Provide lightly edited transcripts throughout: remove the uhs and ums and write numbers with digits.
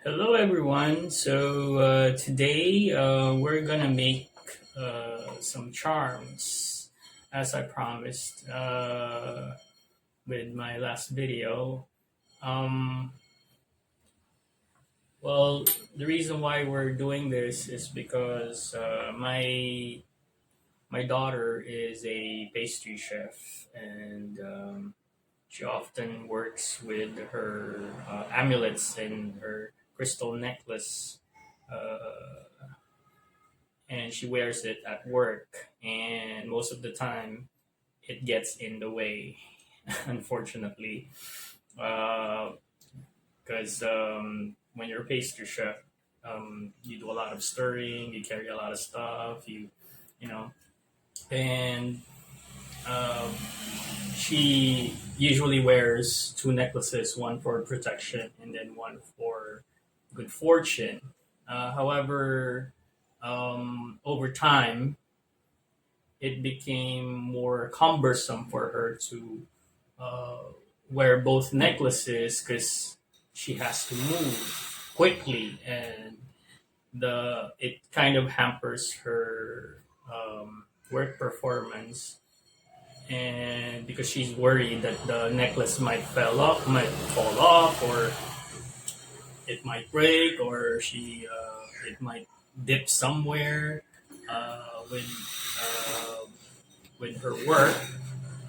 Hello, everyone. Today we're gonna make some charms, as I promised with my last video. Um, well, the reason why we're doing this is because my daughter is a pastry chef, and she often works with her amulets and her crystal necklace. And she wears it at work, and most of the time it gets in the way, unfortunately, because when you're a pastry chef, you do a lot of stirring, you carry a lot of stuff, you know and um, she usually wears two necklaces, one for protection and then one for good fortune. However, over time it became more cumbersome for her to uh, wear both necklaces because she has to move quickly, and the it kind of hampers her work performance. And because she's worried that the necklace might fall off, or it might break, or she it might dip somewhere when uh, with her work,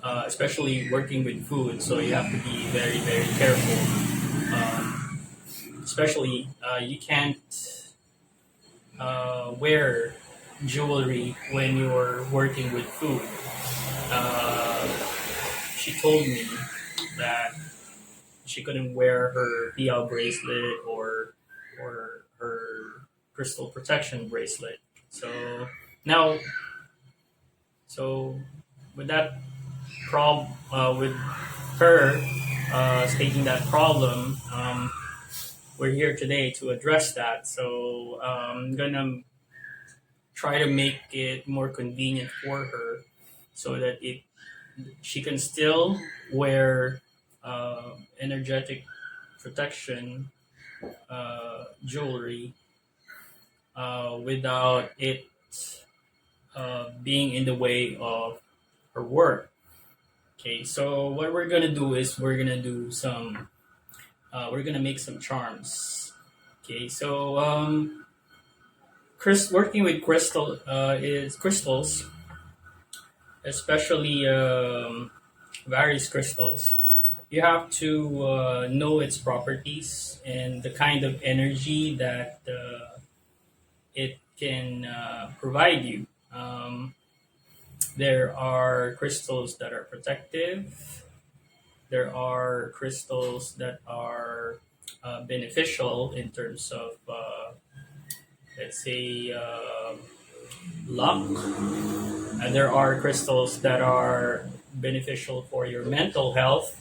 especially working with food. So you have to be very, very careful. Especially, you can't wear jewelry when you're working with food. Uh, she told me that she couldn't wear her PL bracelet or her crystal protection bracelet. Now, so with that with her stating that problem, we're here today to address that. So I'm gonna try to make it more convenient for her, so that it she can still wear energetic protection jewelry without it being in the way of her work. Okay, so what we're gonna do is we're gonna make some charms. Okay, so working with crystals, especially various crystals. You have to know its properties and the kind of energy that it can provide you. There are crystals that are protective. There are crystals that are beneficial in terms of, let's say, luck. And there are crystals that are beneficial for your mental health.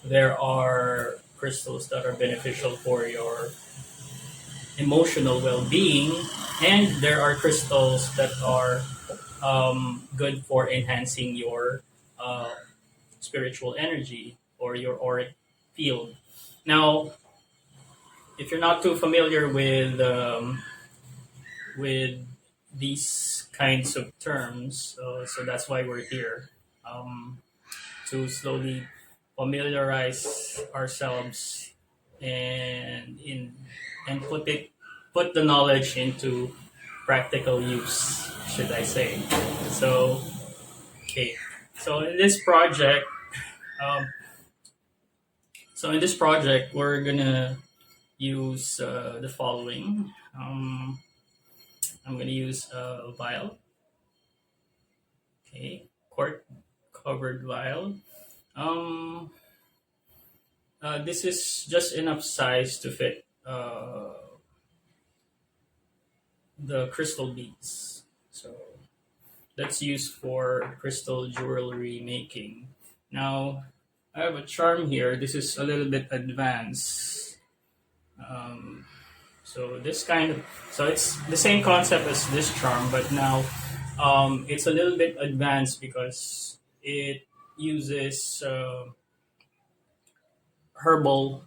There are crystals that are beneficial for your emotional well-being, and there are crystals that are good for enhancing your uh, spiritual energy or your auric field. Now, if you're not too familiar with these kinds of terms, so that's why we're here, to slowly familiarize ourselves and in and put the knowledge into practical use, should I say. So, okay. So in this project, um, we're gonna use the following. I'm gonna use a vial, okay, cork covered vial. Um, this is just enough size to fit the crystal beads. So that's used for crystal jewelry making. Now, I have a charm here. This is a little bit advanced. Um, so it's the same concept as this charm, but now it's a little bit advanced because it uses herbal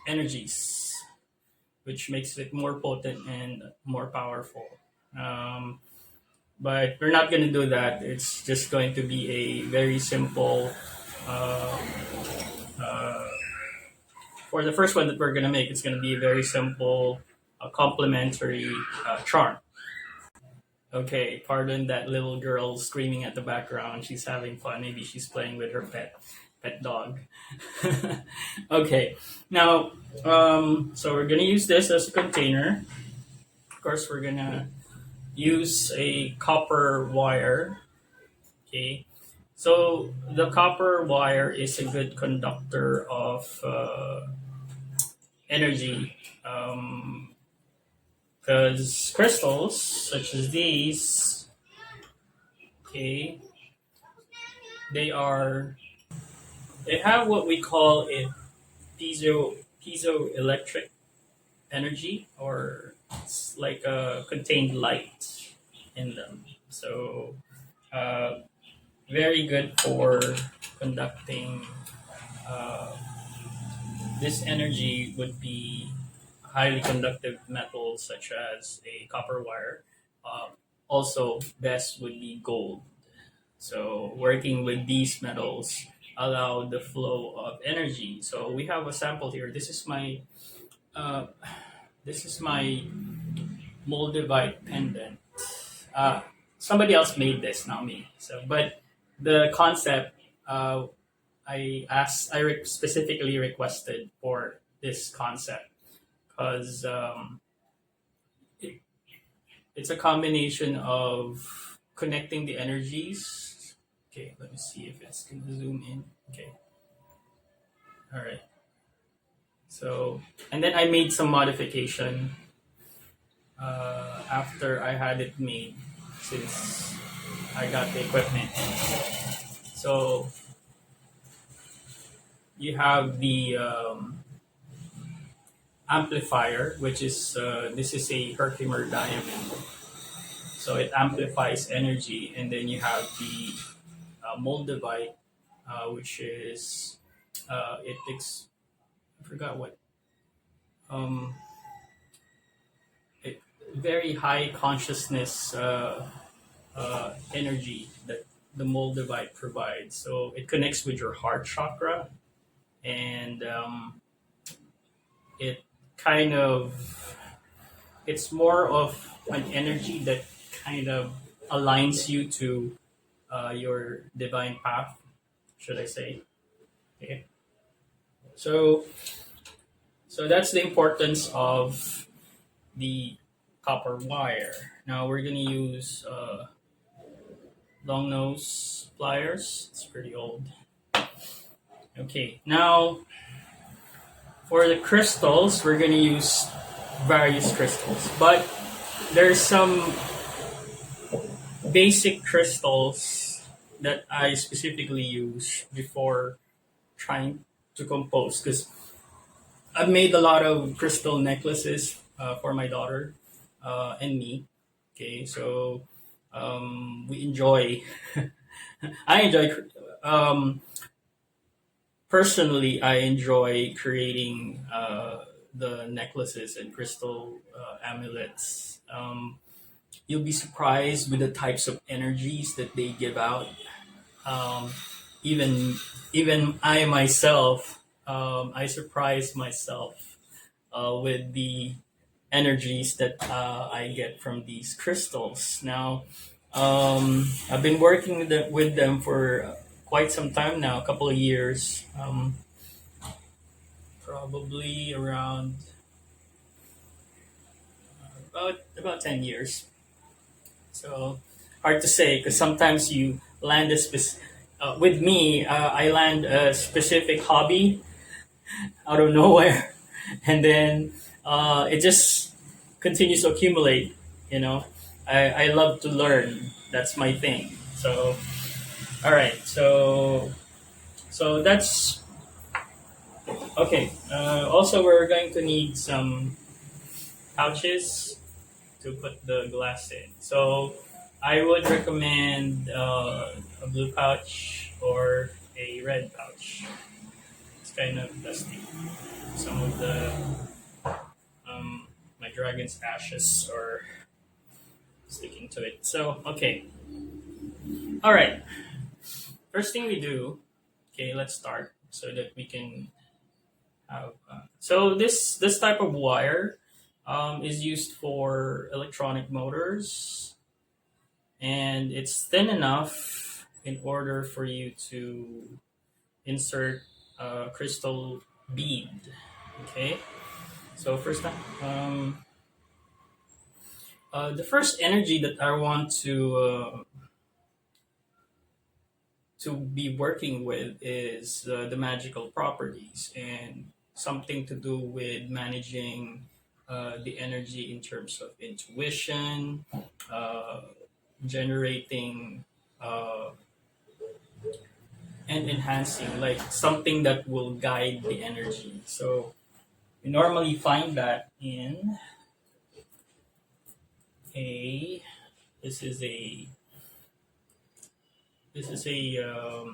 energies. which makes it more potent and more powerful. Um, but we're not going to do that. It's just going to be a very simple. Uh, uh, for the first one that we're going to make, it's going to be a very simple, complementary charm. Okay, pardon that little girl screaming at the background. She's having fun. Maybe she's playing with her pet dog. Okay, now so we're gonna use this as a container. Of course, we're gonna use a copper wire. Okay, so the copper wire is a good conductor of energy. Because crystals such as these, okay, they are they have what we call a piezoelectric energy, or it's like a contained light in them. So uh, very good for conducting. Uh, this energy would be highly conductive metals such as a copper wire. Uh, Also, best would be gold. So working with these metals allow the flow of energy. So we have a sample here. Uh, this is my Moldavite pendant. Uh, Somebody else made this, not me. So, but the concept, specifically requested for this concept because it, it's a combination of connecting the energies. Okay, let me see if it's going to zoom in. Okay, all right. So, and then I made some modification after I had it made since I got the equipment. So, you have the amplifier, which is this is a Herkimer diamond. So it amplifies energy, and then you have the Moldavite, which is I forgot what um, it, very high consciousness energy that the Moldavite provides. So it connects with your heart chakra, and it kind of it's more of an energy that kind of aligns you to your divine path, should I say? Okay. So, so that's the importance of the copper wire. Now we're gonna use long nose pliers. It's pretty old. Okay. Now for the crystals, we're gonna use various crystals, but there's some basic crystals that I specifically use before trying to compose because I've made a lot of crystal necklaces for my daughter and me. Okay, so we enjoy. I enjoy. Um, Personally, I enjoy creating the necklaces and crystal amulets. You'll be surprised with the types of energies that they give out. Um, even I myself, I surprise myself with the energies that I get from these crystals. Now, I've been working with them for quite some time now, a couple of years, probably around about 10 years. So hard to say because sometimes you land with me, I land a specific hobby out of nowhere, and then it just continues to accumulate. You know, I love to learn. That's my thing. So, all right. So that's okay. Also, we're going to need some pouches to put the glass in. So I would recommend a blue pouch or a red pouch. It's kind of dusty. Some of the dragon's ashes are sticking to it. So, okay. All right. First thing we do, okay, let's start so that we can have. So this type of wire is used for electronic motors, and it's thin enough in order for you to insert a crystal bead. Okay. So first time, the first energy that I want to be working with is the magical properties and something to do with managing the energy in terms of intuition, uh, generating uh, and enhancing, like something that will guide the energy. So we normally find that in a this is a this is a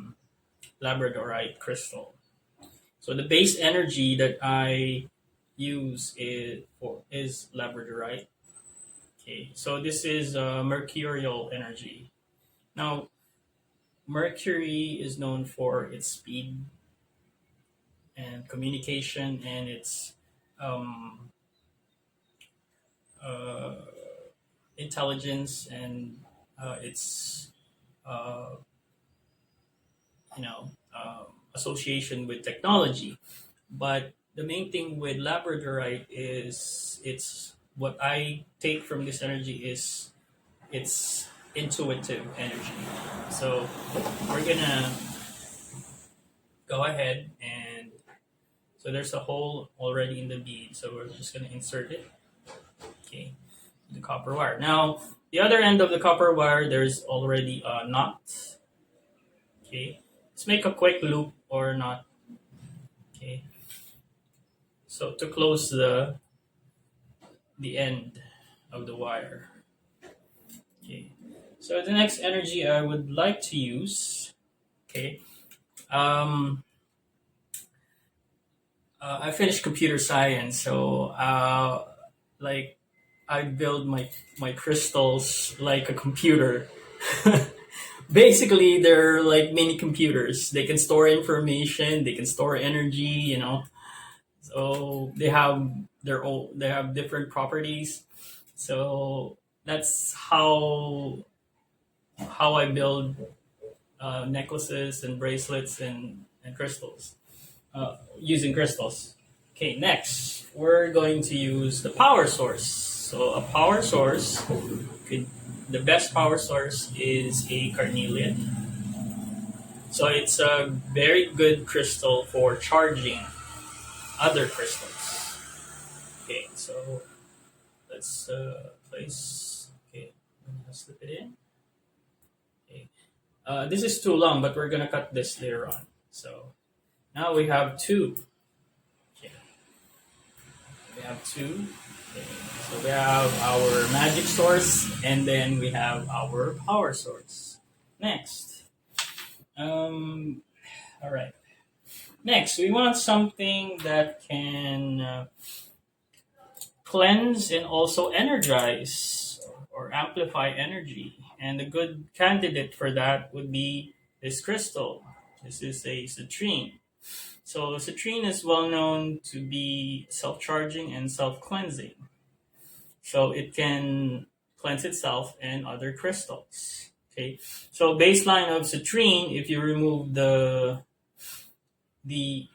labradorite crystal. So the base energy that I use is labradorite. Okay, so this is mercurial energy. Now, Mercury is known for its speed and communication and its um, uh, intelligence and its uh, you know association with technology. But the main thing with labradorite is it's what I take from this energy is it's intuitive energy. So we're gonna go ahead and so there's a hole already in the bead. So we're just gonna insert it. Okay, the copper wire. Now the other end of the copper wire, there's already a knot. Okay, let's make a quick loop or knot. Okay, so to close the end of the wire. Okay, so the next energy I would like to use. Okay, um, I finished computer science, so like I build my crystals like a computer. Basically, they're like mini computers. They can store information. They can store energy. So they have different properties. So that's how I build necklaces and bracelets and crystals using crystals. Okay, next we're going to use the power source. So a power source could the best power source is a carnelian. So it's a very good crystal for charging other crystals. Okay, so let's place. Okay, I'm gonna slip it in. Okay, this is too long, but we're gonna cut this later on. So now we have two. Okay, we have two. Okay, so we have our magic source, and then we have our power source. Next, all right. Next, we want something that can cleanse and also energize or amplify energy. And a good candidate for that would be this crystal. This is a citrine. So citrine is well known to be self-charging and self-cleansing. So it can cleanse itself and other crystals. Okay. So baseline of citrine, if you remove the the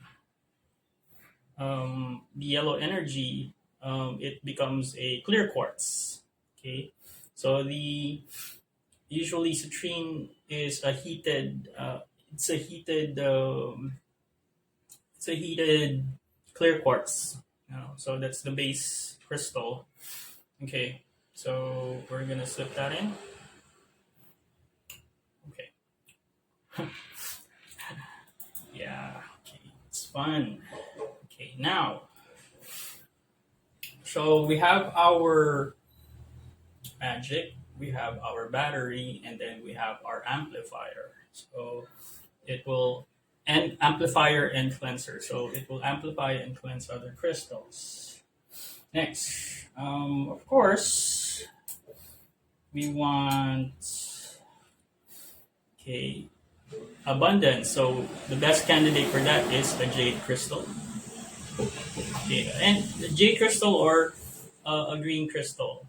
yellow energy, it becomes a clear quartz. Okay, so the usually citrine is a heated. It's a heated. It's a heated clear quartz. So that's the base crystal. Okay, so we're gonna slip that in. Okay. Yeah. Okay, it's fun. Okay, now. So we have our magic, we have our battery, and then we have our amplifier. So it will and amplifier and cleanser. So it will amplify and cleanse other crystals. Next, of course, we want, okay, abundance. So the best candidate for that is a jade crystal. Okay, and the jade crystal or a green crystal.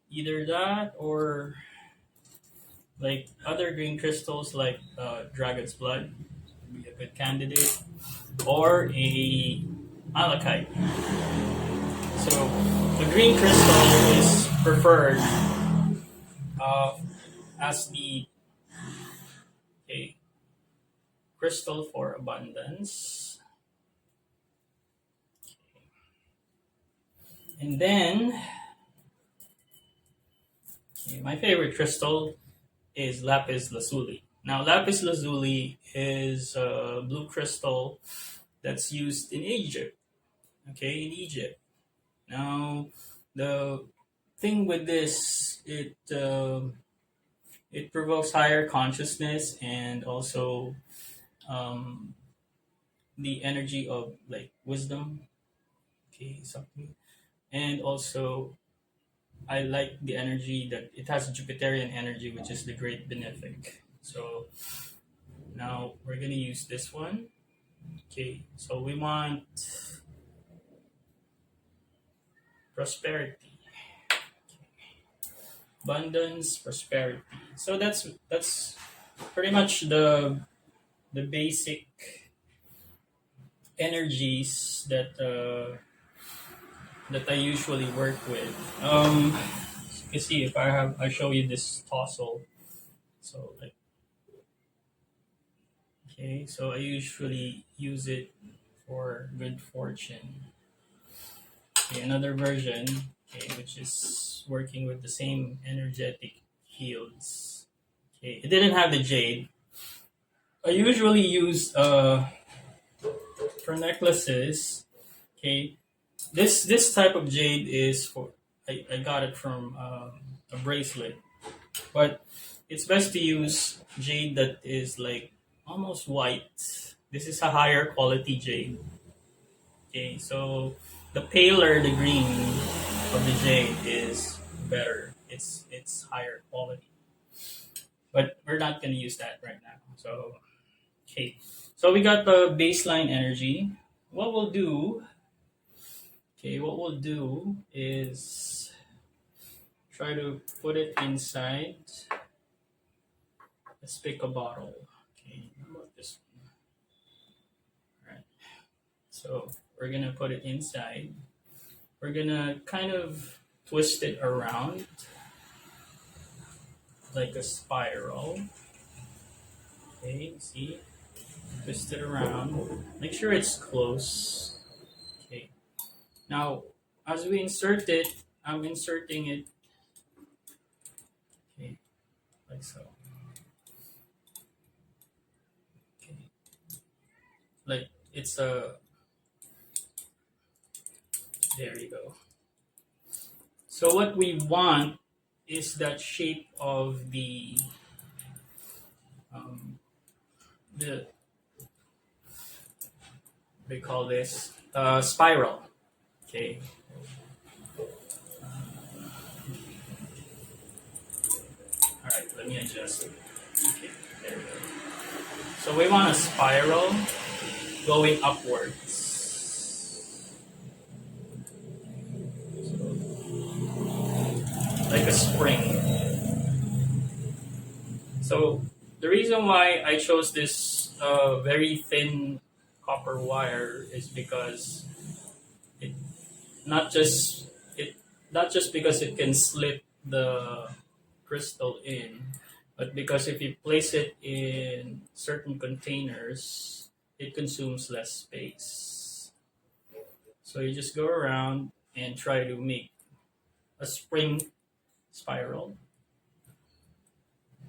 Either that or like other green crystals like dragon's blood would be a good candidate, or a malachite. So the green crystal is preferred uh, as the a crystal for abundance. And then my favorite crystal is lapis lazuli. Now, lapis lazuli is a blue crystal that's used in Egypt. Okay, in Egypt. Now, the thing with this, it provokes higher consciousness and also um, the energy of like wisdom. Okay, something, and also I like the energy that it has Jupiterian energy, which is the great benefic. So now we're gonna use this one. Okay, so we want prosperity, abundance, prosperity. So that's pretty much the basic energies that I usually work with. You can see if I show you this tossle. So like, okay, so I usually use it for good fortune. Okay, another version, okay, which is working with the same energetic fields. Okay, it didn't have the jade. I usually use for necklaces. Okay, this type of jade is for I got it from a bracelet, but it's best to use jade that is like almost white. This is a higher quality jade. Okay, so the paler the green of the jade is better. It's higher quality. But we're not gonna use that right now. So okay. So we got the baseline energy. What we'll do, okay, what we'll do is try to put it inside. Let's pick a bottle. Okay, how about this one? All right. So we're gonna put it inside. We're gonna kind of twist it around like a spiral. Okay, see? Twist it around. Make sure it's close. Okay. Now, as we insert it, I'm inserting it, okay, like so. Okay. Like it's a, there you go. So what we want is that shape of um, the we call this spiral. Okay. All right. Let me adjust it. Okay. There we go. So we want a spiral going upwards, like a spring. So the reason why I chose this very thin copper wire is because it not just it not just because it can slip the crystal in, but because if you place it in certain containers, it consumes less space. So you just go around and try to make a spring spiral.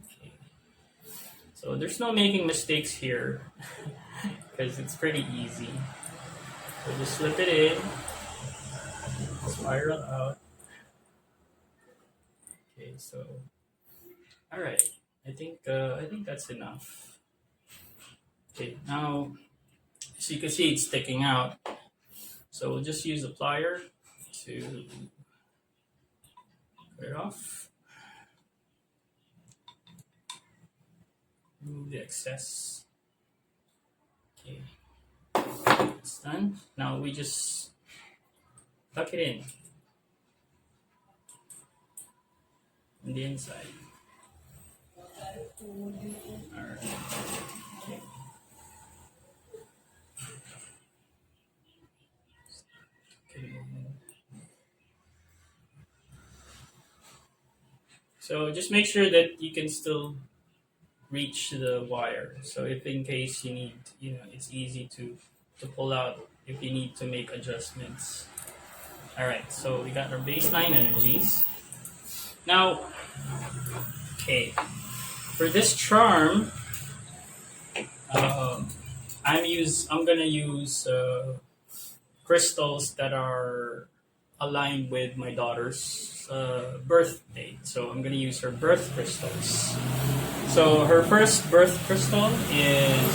Okay. So there's no making mistakes here because it's pretty easy. So just slip it in, spiral out. Okay, so all right. I think that's enough. Okay, now as you can see, it's sticking out. So we'll just use the plier to cut it off. Remove the excess. Okay, it's done. Now we just tuck it in on the inside. Alright. Okay. So just make sure that you can still reach the wire. So if in case you need, it's easy to pull out if you need to make adjustments. All right, so we got our baseline energies. Now, okay, for this charm, I'm gonna use crystals that are aligned with my daughter's birth date. So I'm gonna use her birth crystals. So her first birth crystal is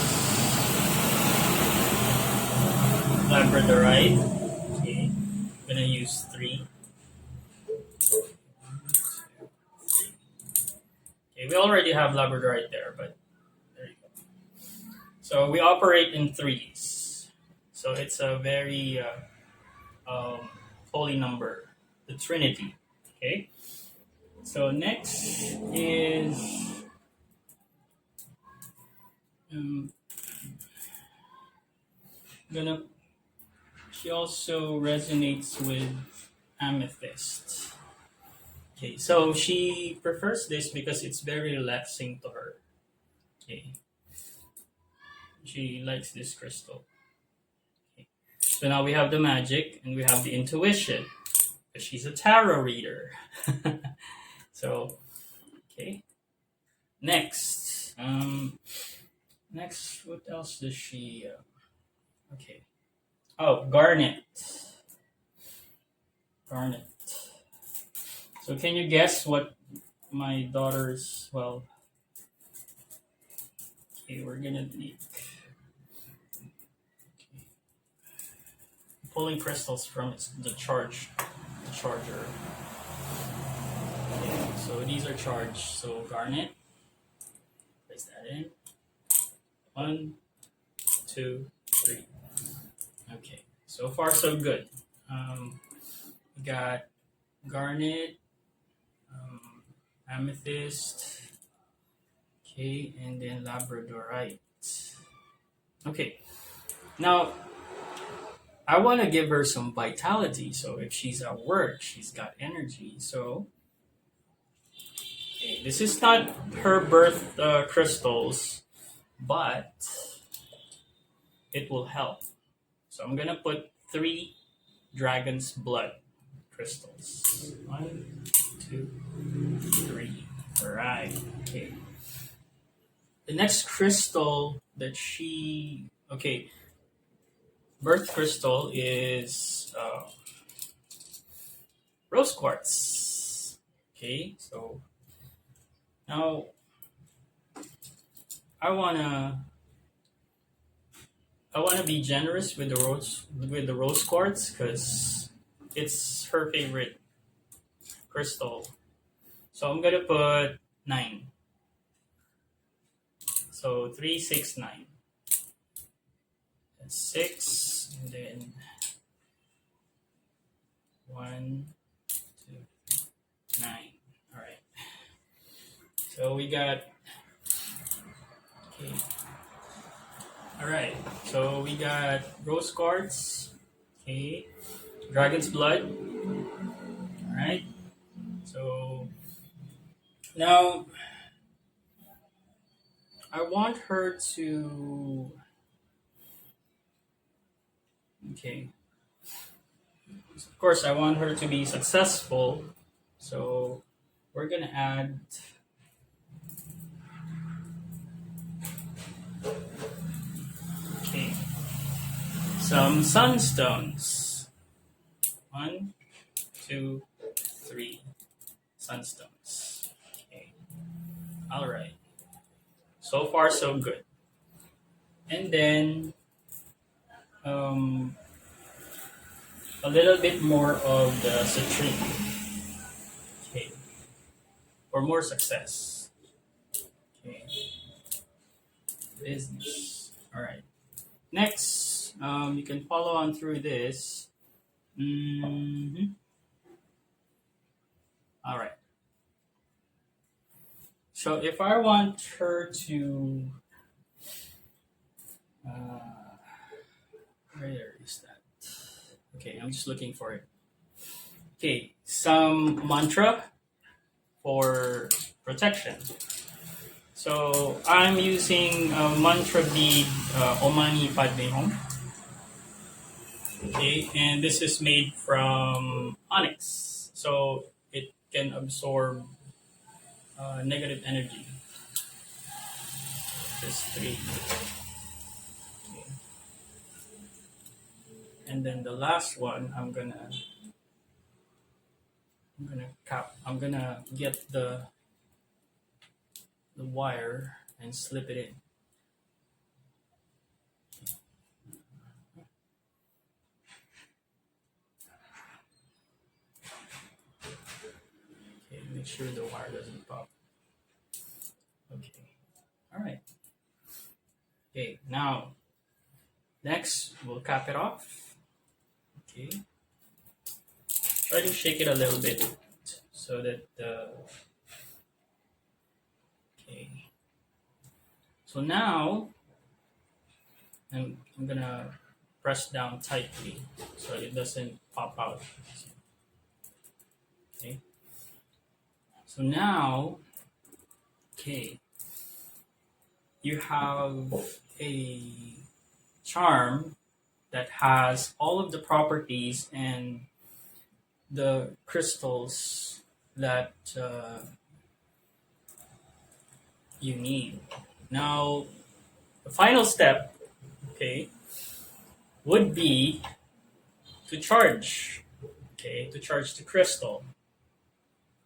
labradorite. Okay, I'm gonna use 3. Okay, we already have labradorite there, but there you go. So we operate in 3s. So it's a very holy number, the Trinity. Okay. So next is she also resonates with amethyst. Okay, so she prefers this because it's very relaxing to her. Okay, she likes this crystal. Okay. So now we have the magic and we have the intuition. She's a tarot reader. So, okay. Next, what else does she? Okay. Oh, garnet. Garnet. So, can you guess what my daughter's? Well, okay, we're gonna be pulling crystals from the charger. Okay, so these are charged. So garnet. Place that in. 1, 2, 3. Okay, so far so good. We got garnet, amethyst, okay, and then labradorite. Okay, now I want to give her some vitality. So if she's at work, she's got energy. So okay, this is not her birth crystals, but it will help. So I'm gonna put 3 dragon's blood crystals. 1, 2, 3. All right. Okay. The next crystal that birth crystal is rose quartz. Okay, so now I wanna be generous with the rose quartz because it's her favorite crystal. So I'm gonna put 9. So 3, 6, 9. That's 6, and then 1, 2, 3, 9. All right. So we got. Okay. All right. So we got rose quartz. Okay. Dragon's blood. All right. So now I want her to. Okay. Of course, I want her to be successful. So we're gonna add. Okay. Some sunstones. 1, 2, 3 sunstones. Okay. All right. So far, so good. And then, a little bit more of the citrine. Okay. For more success. Okay. Business. All right. Next, you can follow on through this. All right. So if I want her to, where is that? Okay, I'm just looking for it. Okay, some mantra for protection. So I'm using a mantra bead, Omani Padme Hum. Okay, and this is made from onyx, so it can absorb negative energy. Just three. Okay. And then the last one, I'm gonna get the wire and slip it in. Okay, make sure the wire doesn't pop. Okay, all right. Okay, now next we'll cap it off. Okay, try to shake it a little bit so that okay. So now I'm gonna press down tightly so it doesn't pop out. Okay. So now, okay, you have a charm that has all of the properties and the crystals that you need. Now, the final step, okay, would be to charge, okay, to charge the crystal.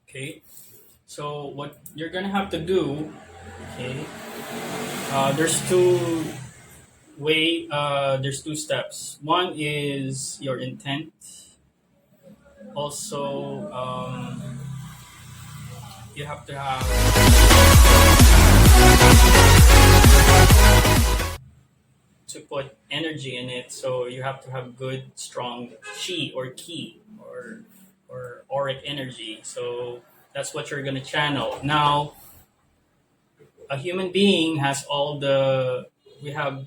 Okay, so what you're gonna have to do, okay, there's there's two steps. One is your intent. Also, you have to have to put energy in it, so you have to have good, strong chi or ki or auric energy. So that's what you're gonna channel. Now, a human being has we have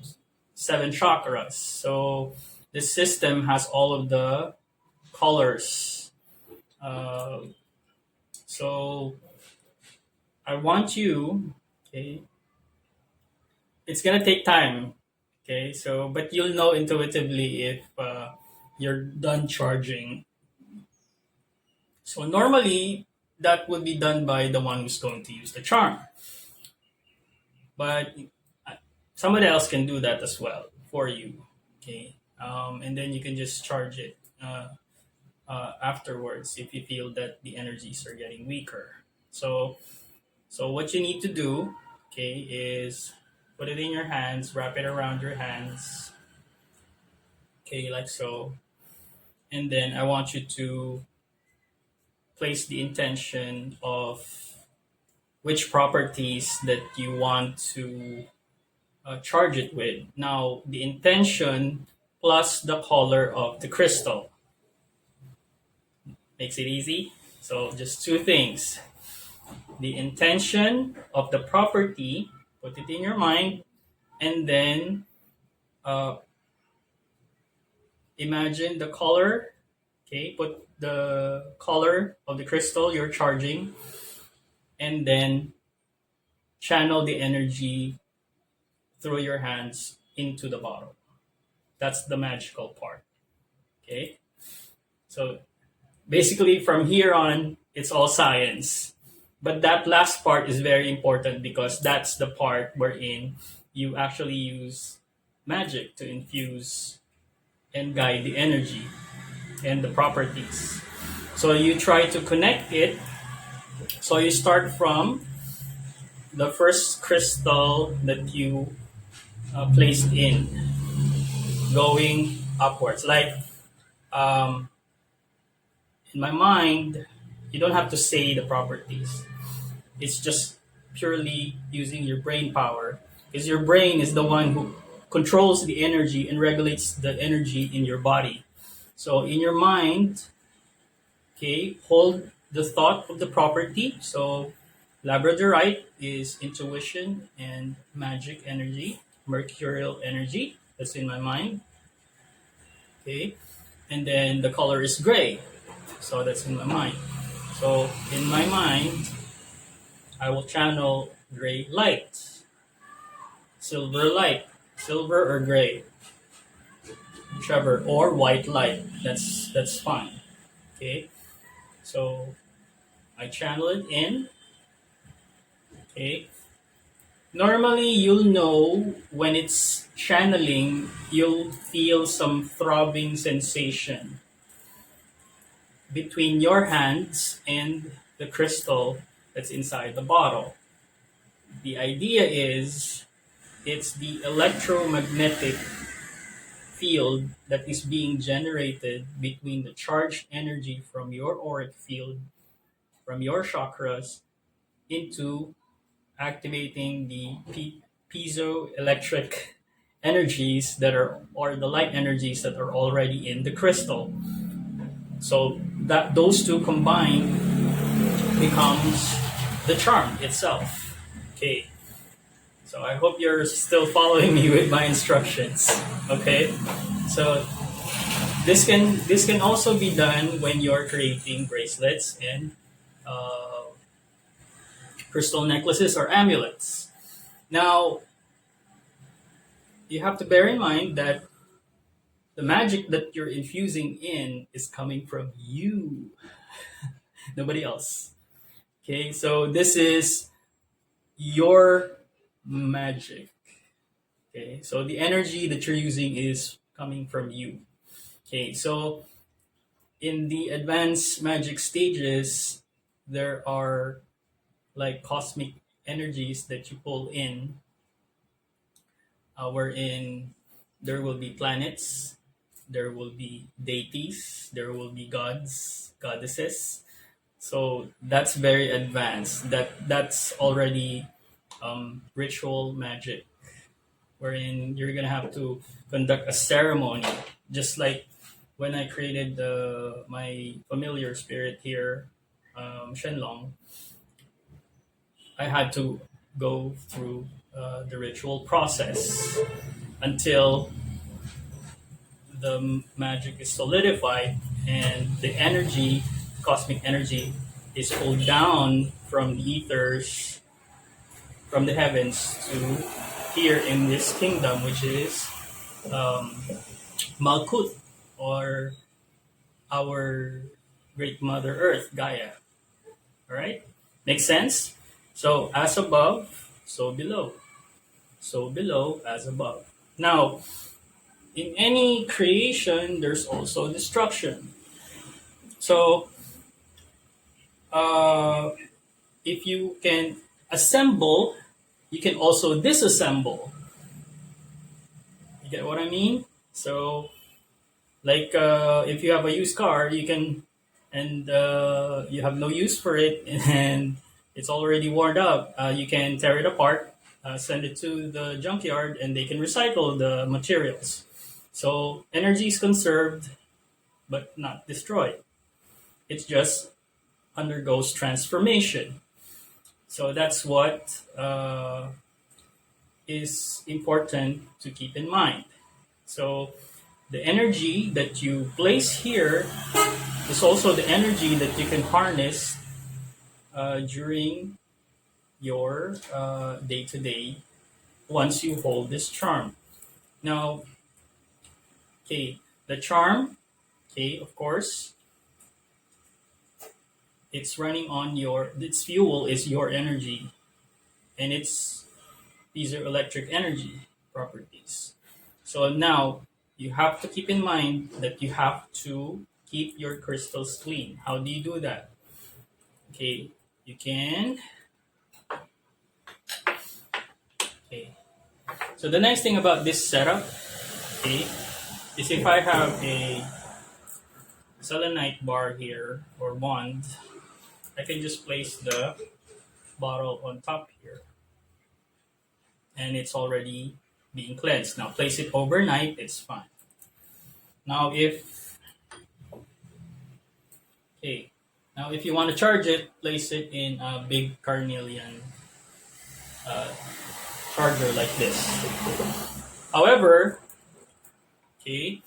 7 chakras. So this system has all of the colors. So I want you, okay, it's gonna take time, okay, so but you'll know intuitively if you're done charging. So normally that would be done by the one who's going to use the charm, but somebody else can do that as well for you, okay, and then you can just charge it afterwards if you feel that the energies are getting weaker. So what you need to do, okay, is put it in your hands, wrap it around your hands, okay, like so, and then I want you to place the intention of which properties that you want to charge it with. Now, the intention plus the color of the crystal makes it easy. So just 2 things. The intention of the property, put it in your mind, and then imagine the color. Okay, put the color of the crystal you're charging, and then channel the energy through your hands into the bottle. That's the magical part. Okay, so basically from here on, it's all science. But that last part is very important because that's the part wherein you actually use magic to infuse and guide the energy and the properties. So you try to connect it. So you start from the first crystal that you placed in, going upwards. Like Um, in my mind, you don't have to say the properties. It's just purely using your brain power, because your brain is the one who controls the energy and regulates the energy in your body. So in your mind, okay, hold the thought of the property. So labradorite is intuition and magic energy, mercurial energy. That's in my mind. Okay, and then the color is gray. So that's in my mind. So in my mind, I will channel gray light, silver light, silver or gray, whichever, or white light. That's fine. Okay, so I channel it in. Okay, normally you'll know when it's channeling. You'll feel some throbbing sensation between your hands and the crystal that's inside the bottle. The idea is it's the electromagnetic field that is being generated between the charged energy from your auric field, from your chakras, into activating the piezoelectric energies that are, or the light energies that are already in the crystal. So that those two combined becomes the charm itself. Okay. So I hope you're still following me with my instructions. Okay. So this can also be done when you're creating bracelets and uh, crystal necklaces or amulets. Now you have to bear in mind that the magic that you're infusing in is coming from you, nobody else. Okay, so this is your magic. Okay, so the energy that you're using is coming from you. Okay, so in the advanced magic stages, there are like cosmic energies that you pull in, wherein there will be planets, there will be deities, there will be gods, goddesses. So that's very advanced. That's already ritual magic, wherein you're gonna have to conduct a ceremony, just like when I created my familiar spirit here, Shenlong. I had to go through the ritual process until the magic is solidified and the energy, cosmic energy, is pulled down from the ethers, from the heavens to here in this kingdom, which is um, Malkut, or our great Mother Earth, Gaia. All right? Makes sense? So, as above, so below. So below, as above. Now, in any creation, there's also destruction. So, uh, if you can assemble, you can also disassemble. You get what I mean? So, like if you have a used car, you can, and you have no use for it, and it's already worn up. You can tear it apart, send it to the junkyard, and they can recycle the materials. So energy is conserved, but not destroyed. It just undergoes transformation. So that's what is important to keep in mind. So the energy that you place here is also the energy that you can harness during your day to day once you hold this charm. Now, okay, the charm, okay, of course, it's running on its fuel is your energy, and these are electric energy properties. So now you have to keep in mind that you have to keep your crystals clean. How do you do that? Okay, you can. Okay. So the nice thing about this setup, okay, is if I have a selenite bar here or wand, I can just place the bottle on top here, and it's already being cleansed. Now place it overnight, it's fine. Now if okay, now if you want to charge it, place it in a big carnelian uh, charger like this. However, okay,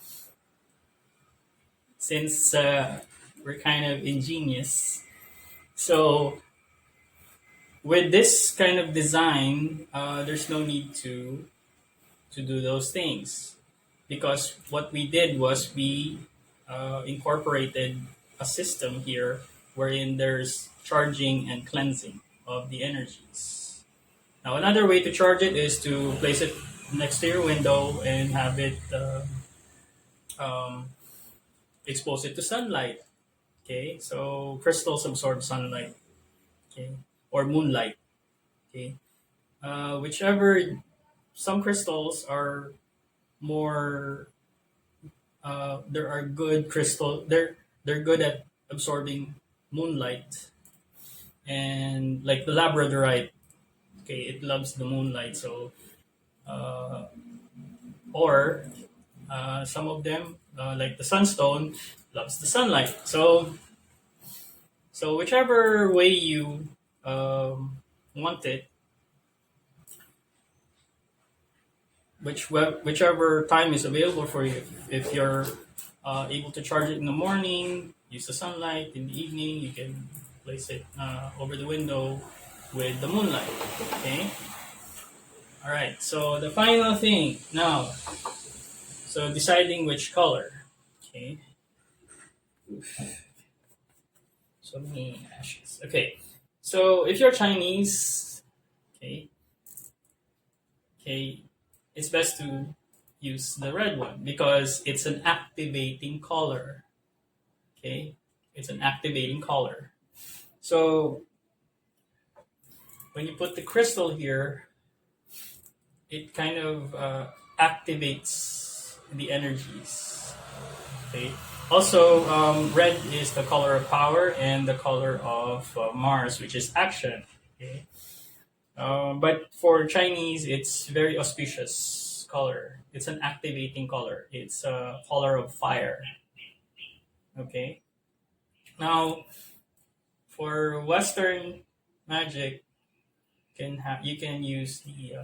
since we're kind of ingenious, so with this kind of design, there's no need to do those things, because what we did was we incorporated a system here wherein there's charging and cleansing of the energies. Now, another way to charge it is to place it next to your window and have it um, expose it to sunlight. Okay, so crystals absorb sunlight. Okay, or moonlight. Okay, whichever. Some crystals are more. There are good crystal. They're good at absorbing moonlight, and like the labradorite. Okay, it loves the moonlight. So, uh, or some of them, like the sunstone, loves the sunlight. So whichever way you want it, whichever time is available for you. If you're able to charge it in the morning, use the sunlight. In the evening, you can place it over the window with the moonlight. Okay. All right. So the final thing now. So deciding which color. Okay. Oof. So many ashes. Okay. So if you're Chinese, okay, okay, it's best to use the red one because it's an activating color. Okay, it's an activating color. So when you put the crystal here, it kind of activates the energies. Okay. Also, red is the color of power and the color of Mars, which is action. Okay. But for Chinese, it's very auspicious color. It's an activating color. It's a color of fire. Okay. Now, for Western magic, you can use the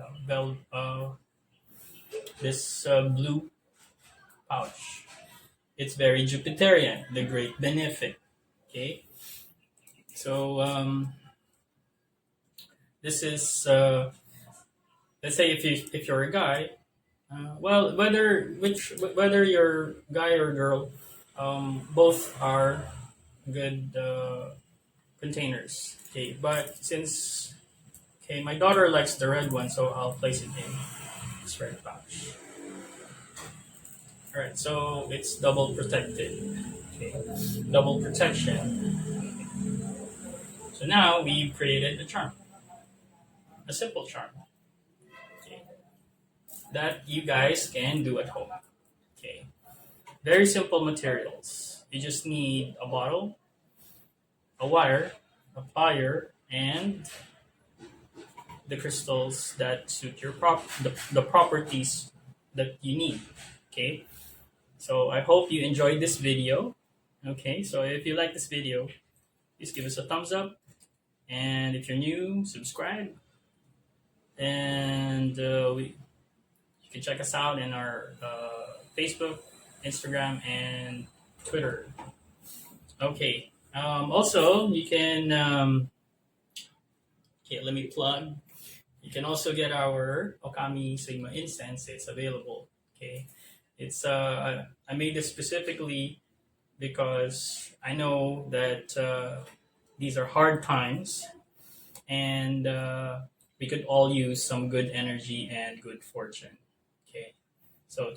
this blue pouch. It's very Jupiterian, the great benefic. Okay. So this is let's say if you're a guy, well, whether you're guy or girl, both are good containers. Okay, but since my daughter likes the red one, so I'll place it in this red pouch. All right, so it's double protected. Okay, double protection. So now we've created a charm, a simple charm. Okay, that you guys can do at home. Okay, very simple materials. You just need a bottle, a wire, a plier, and the crystals that suit your the properties that you need. Okay, so I hope you enjoyed this video. Okay, so if you like this video, please give us a thumbs up, and if you're new, subscribe, and you can check us out in our Facebook, Instagram, and Twitter. Okay. Also, you can okay. Let me plug. You can also get our Okami Sigma incense. It's available. Okay, it's I made this specifically because I know that these are hard times, and we could all use some good energy and good fortune. Okay, so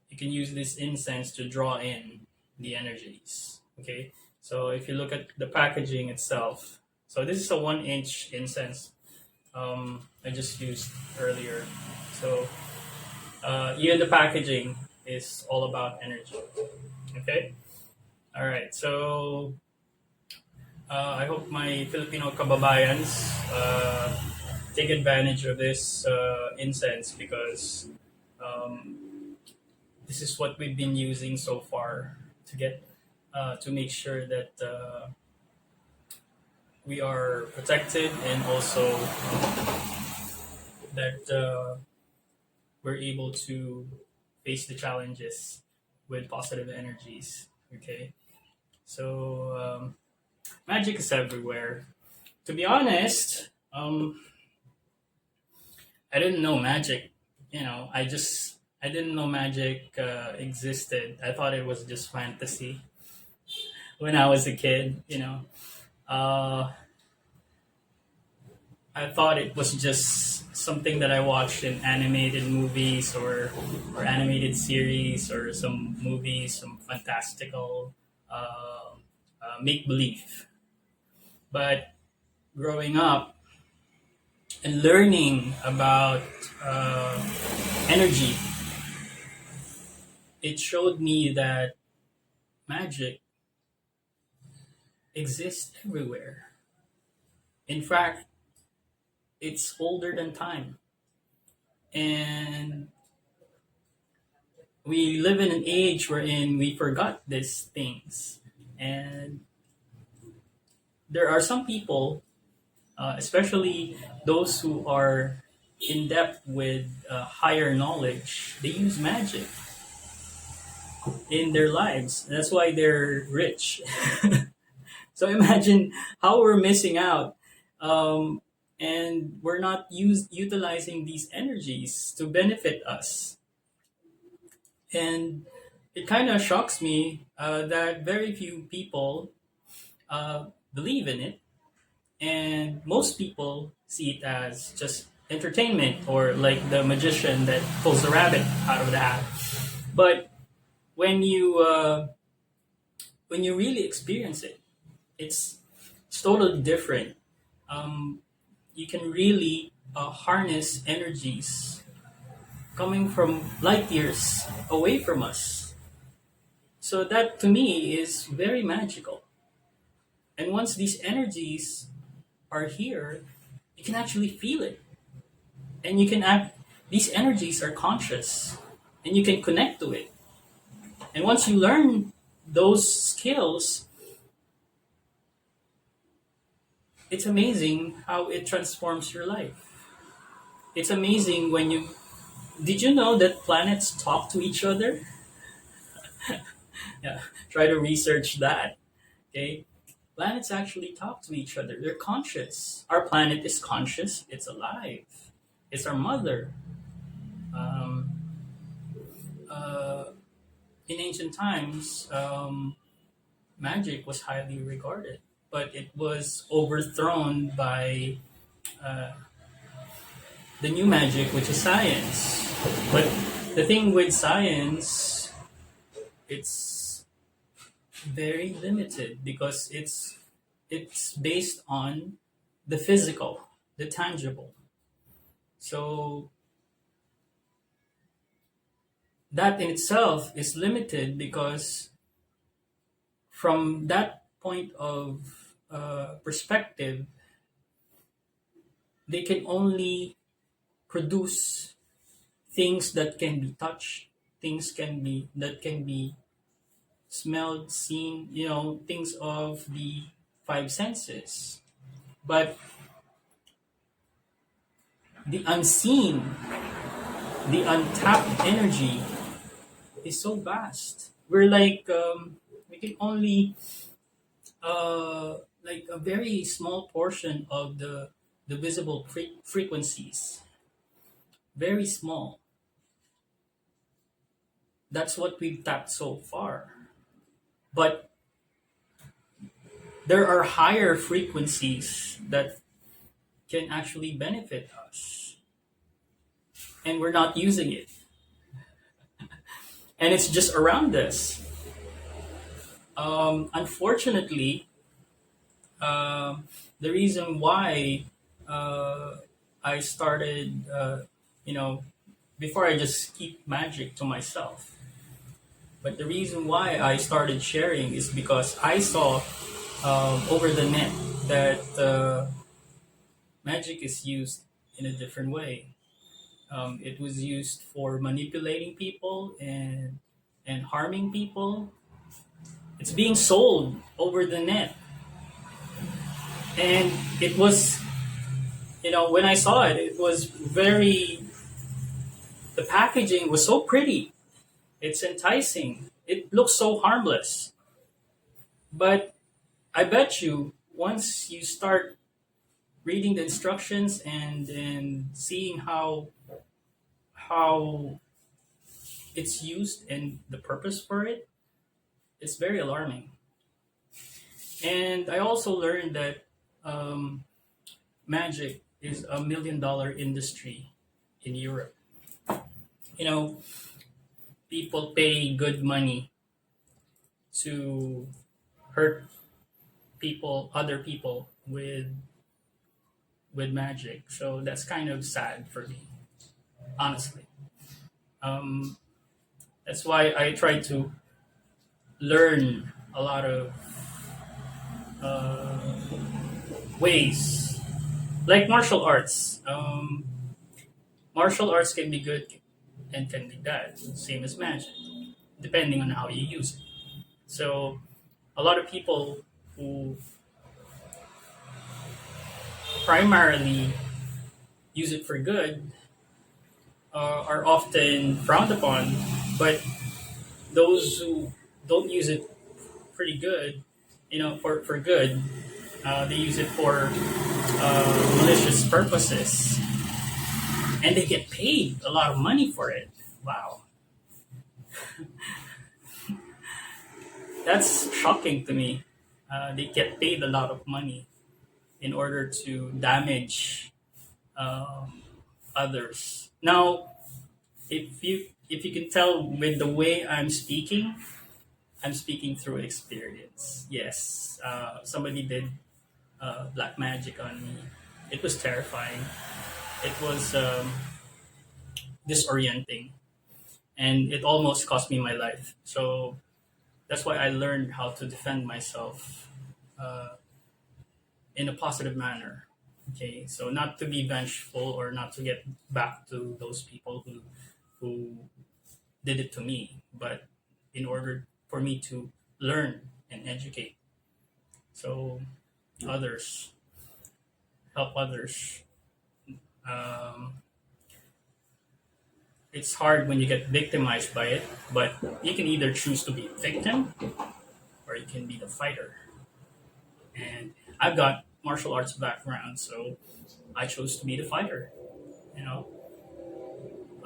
you can use this incense to draw in the energies. Okay, so if you look at the packaging itself, so this is a 1-inch incense I just used earlier. So even the packaging is all about energy. Okay, All right. So I hope my Filipino kababayans take advantage of this incense because this is what we've been using so far to get to make sure that we are protected and also that we're able to face the challenges with positive energies. Okay, so magic is everywhere. To be honest, I didn't know magic. I didn't know magic existed. I thought it was just fantasy when I was a kid. Uh, I thought it was just something that I watched in animated movies or animated series or some movies, some fantastical make believe. But growing up and learning about uh, energy, it showed me that magic exists everywhere. In fact, it's older than time. And we live in an age wherein we forgot these things. And there are some people, especially those who are in depth with higher knowledge, they use magic in their lives. That's why they're rich. So imagine how we're missing out. And we're not utilizing these energies to benefit us. And it kind of shocks me that very few people believe in it, and most people see it as just entertainment or like the magician that pulls the rabbit out of the hat. But when you uh, when you really experience it, it's it's totally different. Um, you can really harness energies coming from light years away from us. So that to me is very magical. And once these energies are here, you can actually feel it. And you can act, these energies are conscious and you can connect to it. And once you learn those skills, it's amazing how it transforms your life. It's amazing when you did you know that planets talk to each other? Yeah, try to research that. Okay, planets actually talk to each other. They're conscious. Our planet is conscious. It's alive. It's our mother. Um, uh, in ancient times, magic was highly regarded, but it was overthrown by uh, the new magic, which is science. But the thing with science, it's very limited because it's based on the physical, the tangible. So that in itself is limited because from that point of perspective, they can only produce things that can be touched, things can be that can be smelled, seen, things of the five senses. But the unseen, the untapped energy is so vast. We're like we can only like a very small portion of the visible frequencies, very small. That's what we've tapped so far. But there are higher frequencies that can actually benefit us, and we're not using it. And it's just around us. Unfortunately, the reason why uh, I started, you know, before I just keep magic to myself, But the reason why I started sharing is because I saw over the net that magic is used in a different way. It was used for manipulating people and harming people. It's being sold over the net, and it was, when I saw it, it was very. The packaging was so pretty. It's enticing. It looks so harmless, but I bet you once you start reading the instructions and seeing how it's used and the purpose for it, it's very alarming. And I also learned that um, magic is $1 million industry in Europe. You know, people pay good money to hurt other people with magic. So that's kind of sad for me, honestly. Um, that's why I try to learn a lot of uh, ways, like martial arts. Martial arts can be good and can be bad, same as magic, depending on how you use it. So a lot of people who primarily use it for good are often frowned upon, but those who don't use it pretty good, for good, they use it for malicious purposes, and they get paid a lot of money for it. Wow, that's shocking to me. They get paid a lot of money in order to damage um, others. Now, if you can tell with the way I'm speaking through experience. Yes, somebody did black magic on me. It was terrifying. It was disorienting, and it almost cost me my life. So that's why I learned how to defend myself uh, in a positive manner. Okay, so not to be vengeful or not to get back to those people who did it to me, but in order for me to learn and educate, so others help others. Um, it's hard when you get victimized by it, but you can either choose to be a victim or you can be the fighter. And I've got martial arts background, so I chose to be the fighter. You know,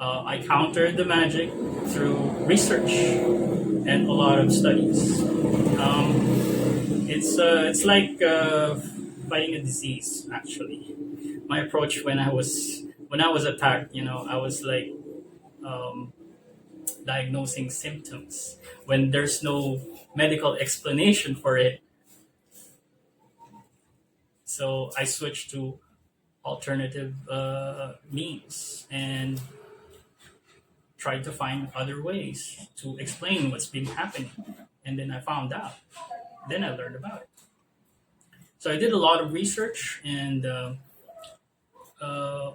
I countered the magic through research and a lot of studies. It's like fighting a disease. Actually, my approach when I was attacked, I was like um, diagnosing symptoms when there's no medical explanation for it. So I switched to alternative means and tried to find other ways to explain what's been happening. And then I found out. Then I learned about it. So I did a lot of research, and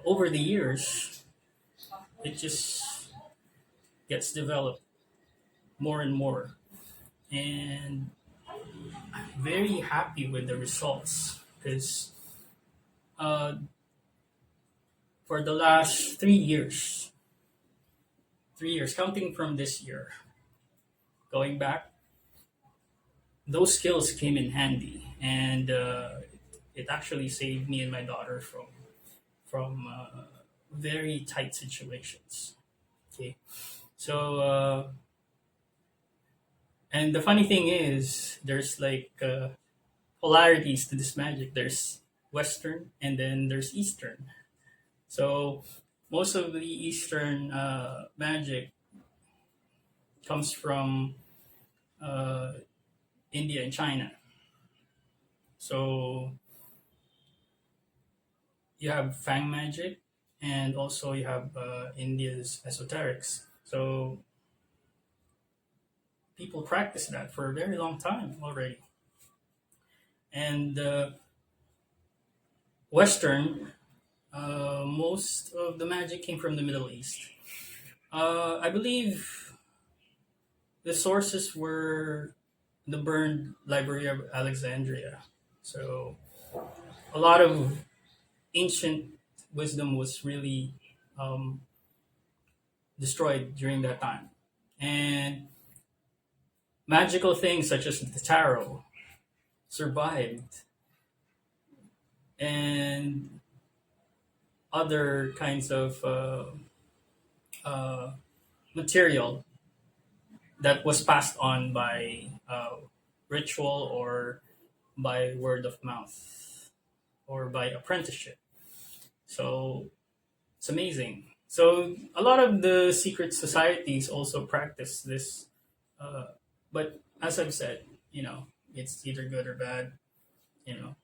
over the years, it just gets developed more and more. And I'm very happy with the results because uh, for the last 3 years, 3 years, counting from this year, going back, those skills came in handy, and it actually saved me and my daughter from very tight situations. Okay, so and the funny thing is, there's like polarities to this magic. There's Western, and then there's Eastern. So most of the Eastern magic comes from uh, India and China. So you have Fang magic, and also you have India's esoterics. So people practice that for a very long time already. And Western, most of the magic came from the Middle East. I believe the sources were the burned Library of Alexandria. So a lot of ancient wisdom was really um, destroyed during that time. And magical things such as the tarot survived, and other kinds of uh, material that was passed on by ritual or by word of mouth or by apprenticeship. So it's amazing. So a lot of the secret societies also practice this, uh, but as I've said, it's either good or bad. You know,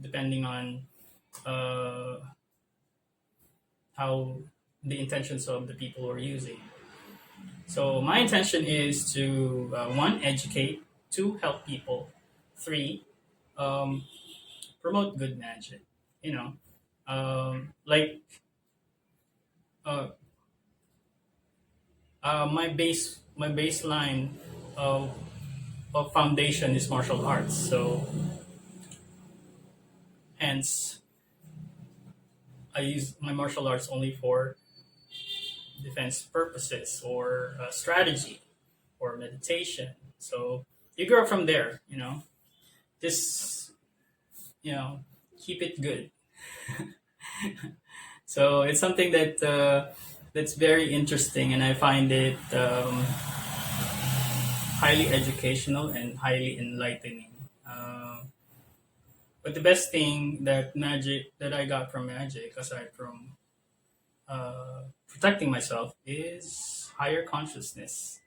depending on uh, how the intentions of the people who are using. So my intention is to one, educate; two, help people; three, um, promote good magic. You know, like uh, my baseline of foundation is martial arts. So hence, I use my martial arts only for defense purposes or strategy or meditation. So you grow from there. Just keep it good. So it's something that's very interesting, and I find it highly educational and highly enlightening. But the best thing that I got from magic, aside from protecting myself, is higher consciousness.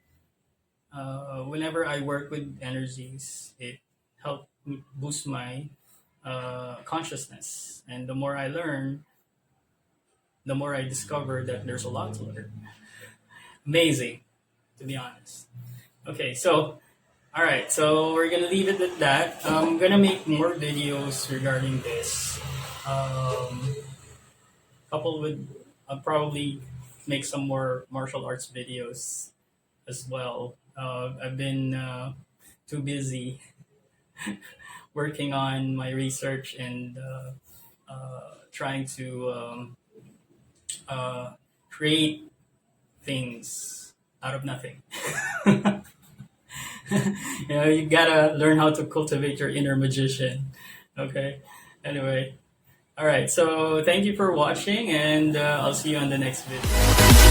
Whenever I work with energies, it helped me boost my consciousness, and the more I learn, the more I discover that there's a lot to learn. Amazing, to be honest. Okay, so all right, so we're gonna leave it at that. I'm gonna make more videos regarding this. Coupled with, I'll probably make some more martial arts videos as well. I've been too busy working on my research and trying to create things out of nothing. You gotta learn how to cultivate your inner magician. Okay. Anyway, all right. So thank you for watching, and I'll see you on the next video.